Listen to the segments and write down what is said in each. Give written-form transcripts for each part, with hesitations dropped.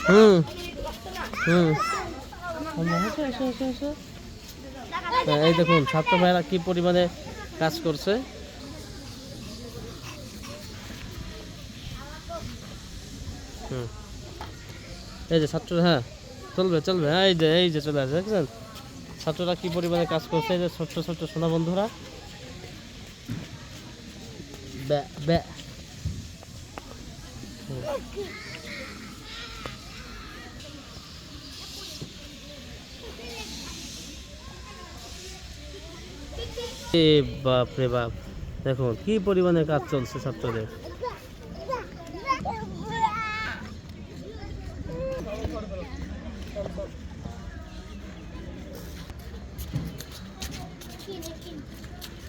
হুম হুম এই দেখুন ছাত্র ভাইরা কি পরিমাণে কাজ করছে। হুম এই যে ছাত্র, হ্যাঁ চলবে চলবে, হ্যাঁ এই যে চলে আসে, দেখছেন ছাত্ররা কি পরিমাণে কাজ করছে। এই যে ছোট্ট ছোট্ট সোনা বন্ধুরা, ব্যা ব্যা এ বাপ রে বাপ, দেখুন কি পরিমাণে কাজ চলছে ছাত্রদের।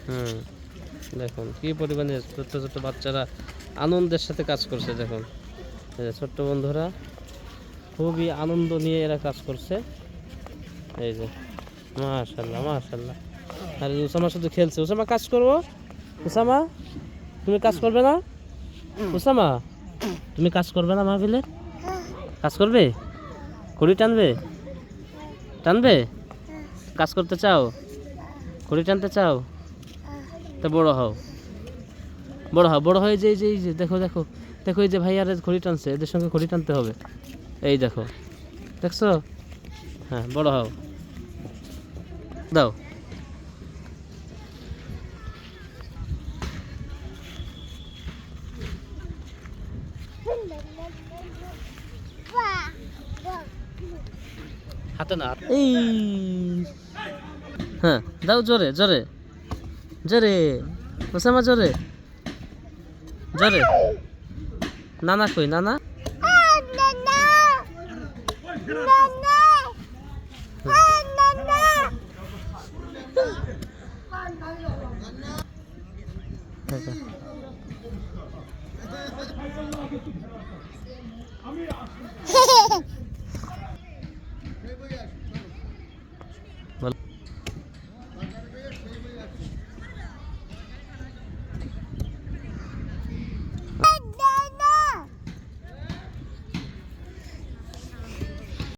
হুম দেখুন কি পরিমাণে ছোট্ট ছোট্ট বাচ্চারা আনন্দের সাথে কাজ করছে। দেখুন এই যে ছোট্ট বন্ধুরা খুবই আনন্দ নিয়ে এরা কাজ করছে। এই যে মাশাআল্লাহ মাশাআল্লাহ। আর উসামা শুধু খেলছে। উসামা কাজ করবো, উসামা তুমি কাজ করবে না? উসামা তুমি কাজ করবে না মাহফিলে? কাজ করবে? খড়ি টানবে? টানবে? কাজ করতে চাও? খড়ি টানতে চাও? তা বড় হও, বড় হও, বড় হয়ে যে এই যে দেখো দেখো দেখো, এই যে ভাইয়ারা খড়ি টানছে, এদের সঙ্গে খড়ি টানতে হবে। এই দেখো, দেখছো? হ্যাঁ বড় হও, দাও। হাতে না, এই হ্যাঁ দাও, জোরে জোরে জোরে, ওসামা জোরে জোরে। নানা কই, নানা?